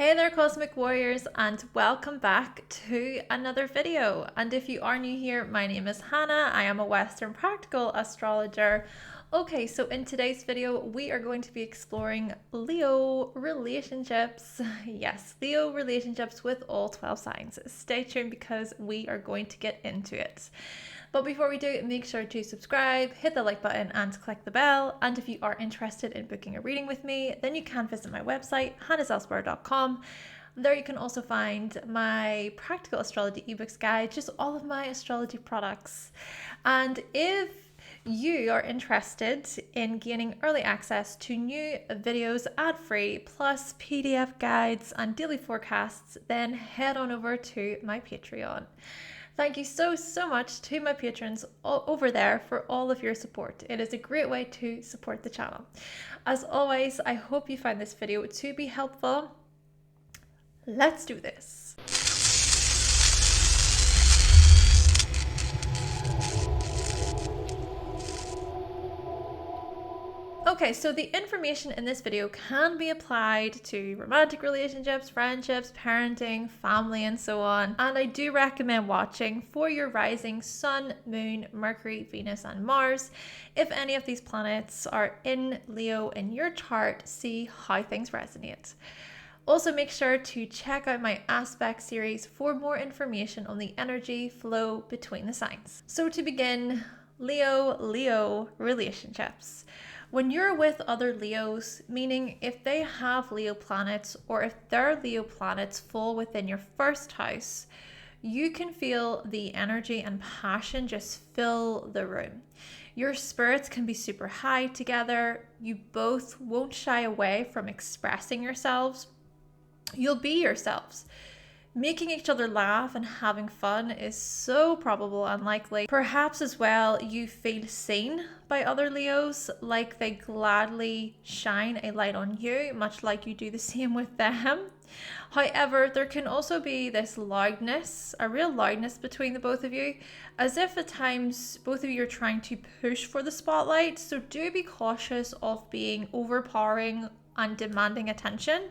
Hey there, Cosmic Warriors, and welcome back to another video. And if you are new here, my name is Hannah. I am a Western Practical Astrologer. Okay, so in today's video, we are going to be exploring Leo relationships. Yes, Leo relationships with all 12 signs. Stay tuned because we are going to get into it. But before we do, make sure to subscribe, hit the like button and click the bell. And if you are interested in booking a reading with me, then you can visit my website, hannahselsewhere.com. There you can also find my practical astrology ebooks guide, just all of my astrology products. And if you are interested in gaining early access to new videos ad-free, plus PDF guides and daily forecasts, then head on over to my Patreon. Thank you so much to my patrons over there for all of your support. It is a great way to support the channel. As always, I hope you find this video to be helpful. Let's do this. Okay, so the information in this video can be applied to romantic relationships, friendships, parenting, family, and so on. And I do recommend watching for your rising sun, moon, Mercury, Venus, and Mars. If any of these planets are in Leo in your chart, see how things resonate. Also, make sure to check out my aspect series for more information on the energy flow between the signs. So to begin, Leo relationships. When you're with other Leos, meaning if they have Leo planets or if their Leo planets fall within your first house, you can feel the energy and passion just fill the room. Your spirits can be super high together. You both won't shy away from expressing yourselves. You'll be yourselves. Making each other laugh and having fun is so probable and likely. Perhaps as well you feel seen by other Leos, like they gladly shine a light on you, much like you do the same with them. However, there can also be this loudness, a real loudness between the both of you, as if at times both of you are trying to push for the spotlight. So do be cautious of being overpowering and demanding attention.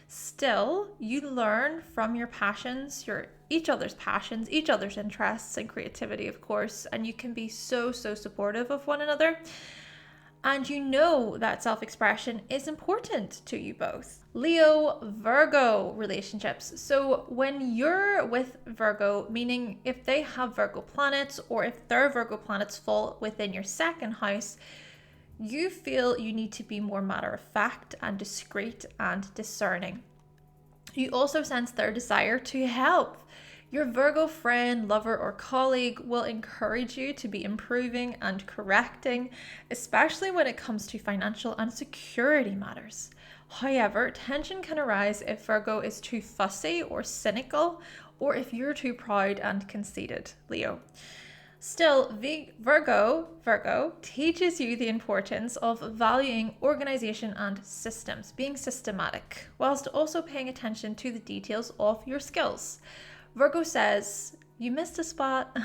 Still, you learn from your passions, each other's passions, each other's interests and creativity, of course, and you can be so supportive of one another. And you know that self-expression is important to you both. Leo-Virgo relationships. So when you're with Virgo, meaning if they have Virgo planets or if their Virgo planets fall within your second house, you feel you need to be more matter of fact and discreet and discerning. You also sense their desire to help. Your Virgo friend, lover, or colleague will encourage you to be improving and correcting, especially when it comes to financial and security matters. However, tension can arise if Virgo is too fussy or cynical, or if you're too proud and conceited, Leo. Still, Virgo teaches you the importance of valuing organization and systems, being systematic, whilst also paying attention to the details of your skills. Virgo says, you missed a spot.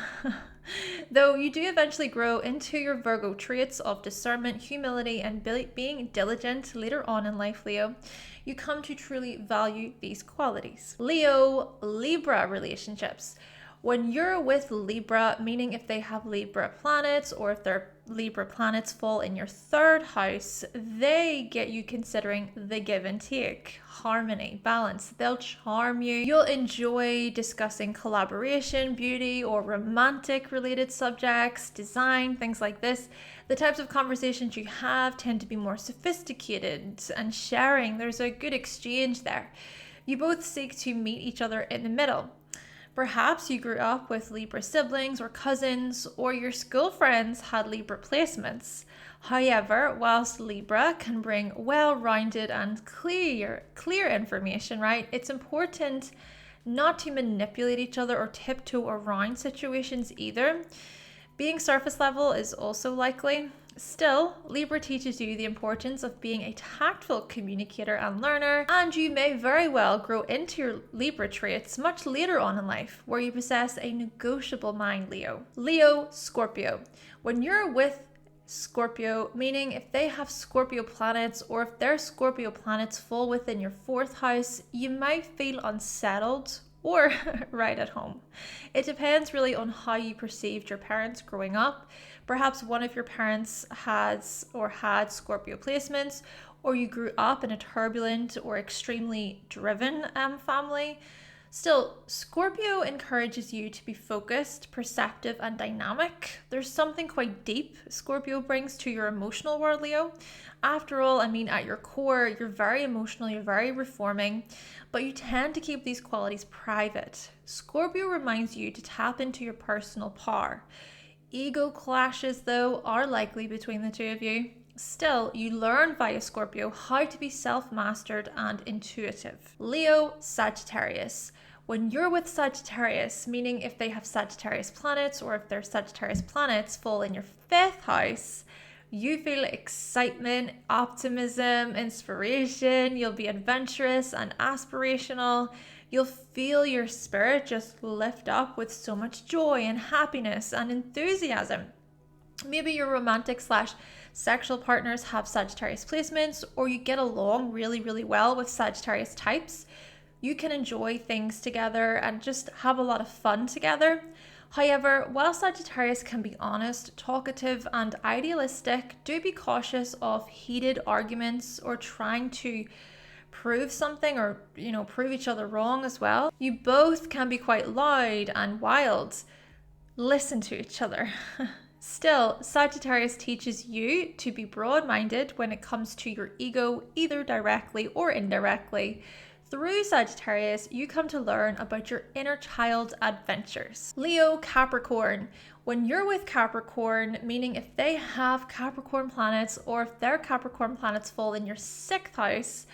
Though you do eventually grow into your Virgo traits of discernment, humility, and being diligent later on in life, Leo, you come to truly value these qualities. Leo-Libra relationships. When you're with Libra, meaning if they have Libra planets or if their Libra planets fall in your third house, they get you considering the give and take, harmony, balance. They'll charm you. You'll enjoy discussing collaboration, beauty, or romantic related subjects, design, things like this. The types of conversations you have tend to be more sophisticated and sharing. There's a good exchange there. You both seek to meet each other in the middle. Perhaps you grew up with Libra siblings or cousins, or your school friends had Libra placements. However, whilst Libra can bring well-rounded and clear information, right, it's important not to manipulate each other or tiptoe around situations either. Being surface level is also likely. Still, Libra teaches you the importance of being a tactful communicator and learner, and you may very well grow into your Libra traits much later on in life, where you possess a negotiable mind, Leo. Leo-Scorpio. When you're with Scorpio, meaning if they have Scorpio planets or if their Scorpio planets fall within your 4th house, you might feel unsettled or right at home. It depends really on how you perceived your parents growing up. Perhaps one of your parents has or had Scorpio placements, or you grew up in a turbulent or extremely driven family. Still, Scorpio encourages you to be focused, perceptive, and dynamic. There's something quite deep Scorpio brings to your emotional world, Leo. After all, at your core, you're very emotional, you're very reforming, but you tend to keep these qualities private. Scorpio reminds you to tap into your personal power. Ego clashes, though, are likely between the two of you. Still, you learn via Scorpio how to be self-mastered and intuitive. Leo-Sagittarius. When you're with Sagittarius, meaning if they have Sagittarius planets or if their Sagittarius planets fall in your 5th house, you feel excitement, optimism, inspiration. You'll be adventurous and aspirational. You'll feel your spirit just lift up with so much joy and happiness and enthusiasm. Maybe your romantic / sexual partners have Sagittarius placements, or you get along really, really well with Sagittarius types. You can enjoy things together and just have a lot of fun together. However, while Sagittarius can be honest, talkative, and idealistic, do be cautious of heated arguments or trying to prove something or, prove each other wrong as well. You both can be quite loud and wild. Listen to each other. Still, Sagittarius teaches you to be broad-minded when it comes to your ego, either directly or indirectly. Through Sagittarius, you come to learn about your inner child adventures. Leo-Capricorn. When you're with Capricorn, meaning if they have Capricorn planets or if their Capricorn planets fall in your 6th house,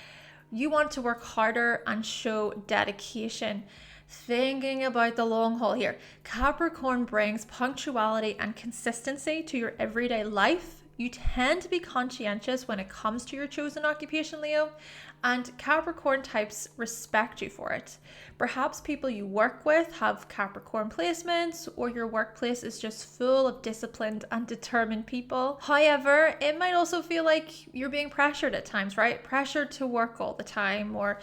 you want to work harder and show dedication. Thinking about the long haul here, Capricorn brings punctuality and consistency to your everyday life. You tend to be conscientious when it comes to your chosen occupation, Leo, and Capricorn types respect you for it. Perhaps people you work with have Capricorn placements, or your workplace is just full of disciplined and determined people. However, it might also feel like you're being pressured at times, right? Pressured to work all the time, or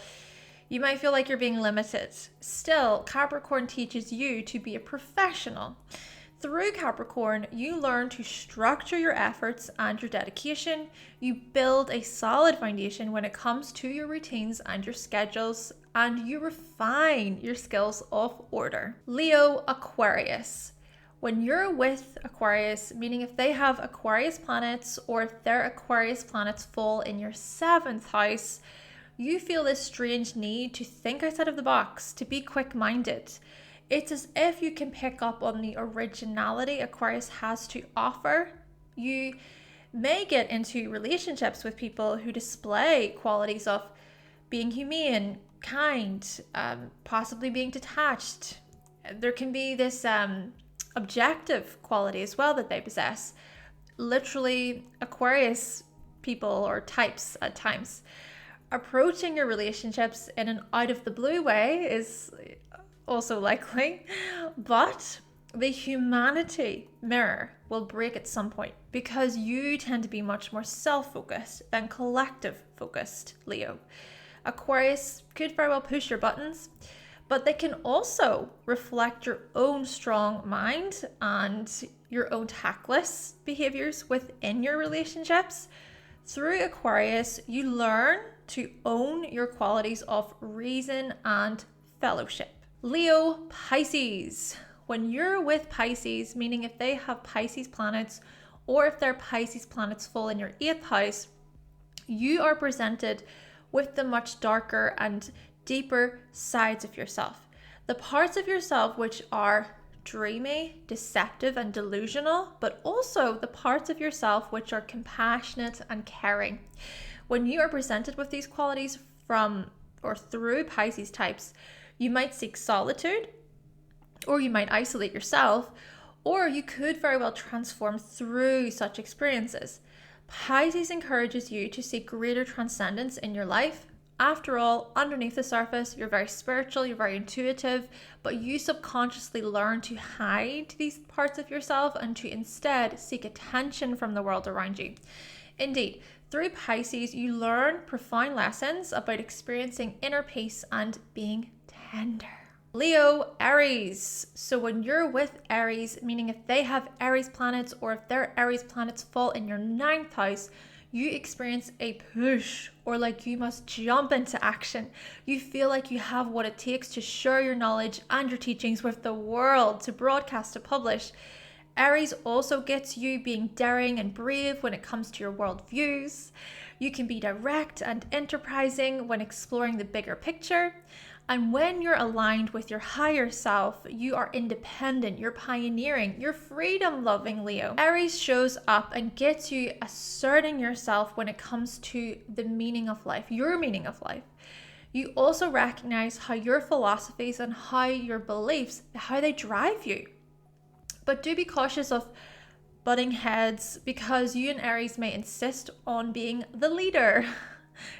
you might feel like you're being limited. Still, Capricorn teaches you to be a professional. Through Capricorn, you learn to structure your efforts and your dedication. You build a solid foundation when it comes to your routines and your schedules, and you refine your skills of order. Leo-Aquarius. When you're with Aquarius, meaning if they have Aquarius planets or if their Aquarius planets fall in your 7th house, you feel this strange need to think outside of the box, to be quick-minded. It's as if you can pick up on the originality Aquarius has to offer. You may get into relationships with people who display qualities of being humane, kind, possibly being detached. There can be this objective quality as well that they possess. Literally, Aquarius people or types at times. Approaching your relationships in an out of the blue way is also likely, but the humanity mirror will break at some point because you tend to be much more self-focused than collective-focused, Leo. Aquarius could very well push your buttons, but they can also reflect your own strong mind and your own tactless behaviors within your relationships. Through Aquarius, you learn to own your qualities of reason and fellowship. Leo-Pisces. When you're with Pisces, meaning if they have Pisces planets or if their Pisces planets fall in your 8th house, you are presented with the much darker and deeper sides of yourself. The parts of yourself which are dreamy, deceptive, and delusional, but also the parts of yourself which are compassionate and caring. When you are presented with these qualities from or through Pisces types, you might seek solitude, or you might isolate yourself, or you could very well transform through such experiences. Pisces encourages you to seek greater transcendence in your life, After all, underneath the surface, you're very spiritual, you're very intuitive, but you subconsciously learn to hide these parts of yourself and to instead seek attention from the world around you. Indeed, through Pisces, you learn profound lessons about experiencing inner peace and being tender. Leo-Aries. So when you're with Aries, meaning if they have Aries planets or if their Aries planets fall in your 9th house, you experience a push, or like you must jump into action. You feel like you have what it takes to share your knowledge and your teachings with the world, to broadcast, to publish. Aries also gets you being daring and brave when it comes to your worldviews. You can be direct and enterprising when exploring the bigger picture. And when you're aligned with your higher self, you are independent, you're pioneering, you're freedom-loving, Leo. Aries shows up and gets you asserting yourself when it comes to the meaning of life, your meaning of life. You also recognize how your philosophies and how your beliefs, how they drive you. But do be cautious of butting heads, because you and Aries may insist on being the leader.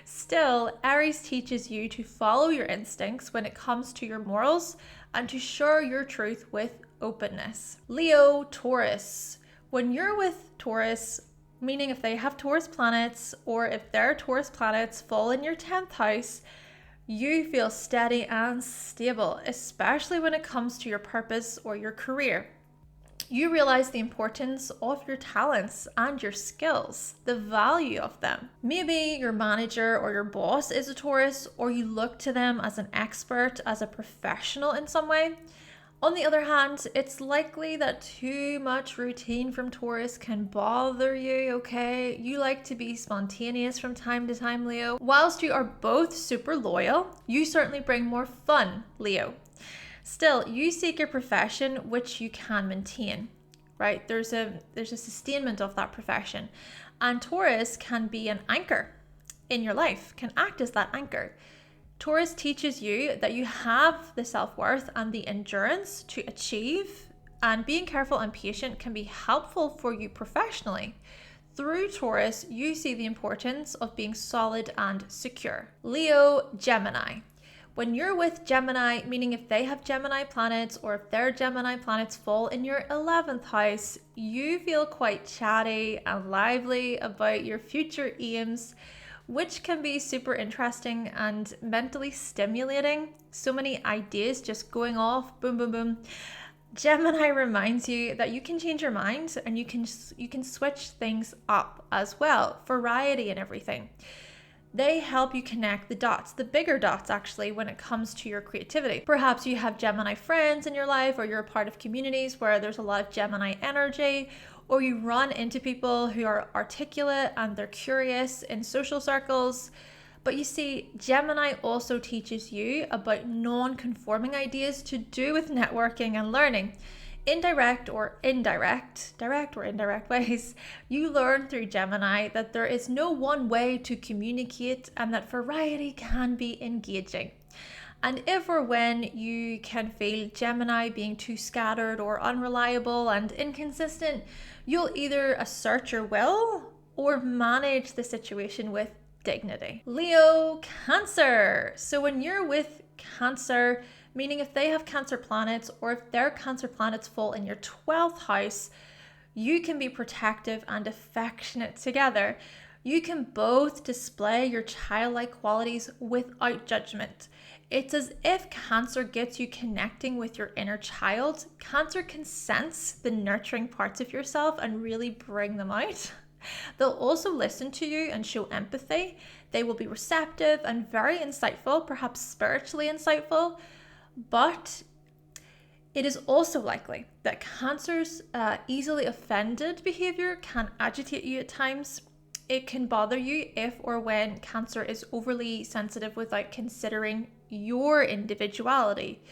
Still, Aries teaches you to follow your instincts when it comes to your morals and to share your truth with openness. Leo-Taurus. When you're with Taurus, meaning if they have Taurus planets or if their Taurus planets fall in your 10th house, you feel steady and stable, especially when it comes to your purpose or your career. You realize the importance of your talents and your skills, the value of them. Maybe your manager or your boss is a Taurus, or you look to them as an expert, as a professional in some way. On the other hand, it's likely that too much routine from Taurus can bother you, okay? You like to be spontaneous from time to time, Leo. Whilst you are both super loyal, you certainly bring more fun, Leo. Still, you seek a profession which you can maintain, right? There's a sustainment of that profession. And Taurus can be an anchor in your life, can act as that anchor. Taurus teaches you that you have the self-worth and the endurance to achieve, and being careful and patient can be helpful for you professionally. Through Taurus, you see the importance of being solid and secure. Leo-Gemini. When you're with Gemini, meaning if they have Gemini planets or if their Gemini planets fall in your 11th house, you feel quite chatty and lively about your future aims, which can be super interesting and mentally stimulating. So many ideas just going off, boom, boom, boom. Gemini reminds you that you can change your mind and you can switch things up as well, variety and everything. They help you connect the dots, the bigger dots actually, when it comes to your creativity. Perhaps you have Gemini friends in your life, or you're a part of communities where there's a lot of Gemini energy, or you run into people who are articulate and they're curious in social circles. But you see, Gemini also teaches you about non-conforming ideas to do with networking and learning. Direct or indirect ways, you learn through Gemini that there is no one way to communicate and that variety can be engaging. And if or when you can feel Gemini being too scattered or unreliable and inconsistent, you'll either assert your will or manage the situation with dignity. Leo-Cancer. So when you're with Cancer, meaning if they have Cancer planets or if their Cancer planets fall in your 12th house, you can be protective and affectionate together. You can both display your childlike qualities without judgment. It's as if Cancer gets you connecting with your inner child. Cancer can sense the nurturing parts of yourself and really bring them out. They'll also listen to you and show empathy. They will be receptive and very insightful, perhaps spiritually insightful. But it is also likely that Cancer's easily offended behavior can agitate you at times. It can bother you if or when Cancer is overly sensitive without considering your individuality.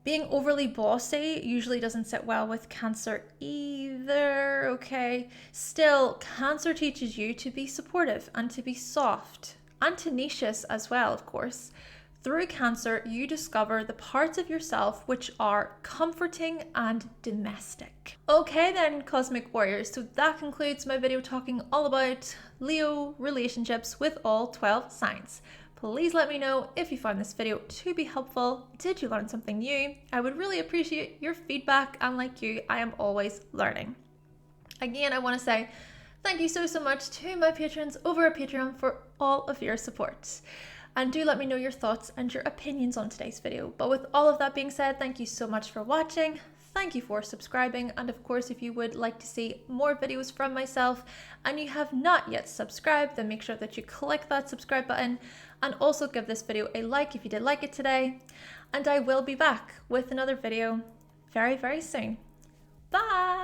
Being overly bossy usually doesn't sit well with Cancer either, okay? Still, Cancer teaches you to be supportive and to be soft and tenacious as well, of course. Through Cancer, you discover the parts of yourself which are comforting and domestic. Okay then, Cosmic Warriors, so that concludes my video talking all about Leo relationships with all 12 signs. Please let me know if you found this video to be helpful. Did you learn something new? I would really appreciate your feedback, and like you, I am always learning. Again, I want to say thank you so much to my patrons over at Patreon for all of your support. And do let me know your thoughts and your opinions on today's video. But with all of that being said, thank you so much for watching. Thank you for subscribing. And of course, if you would like to see more videos from myself and you have not yet subscribed, then make sure that you click that subscribe button and also give this video a like if you did like it today. And I will be back with another video very soon. Bye!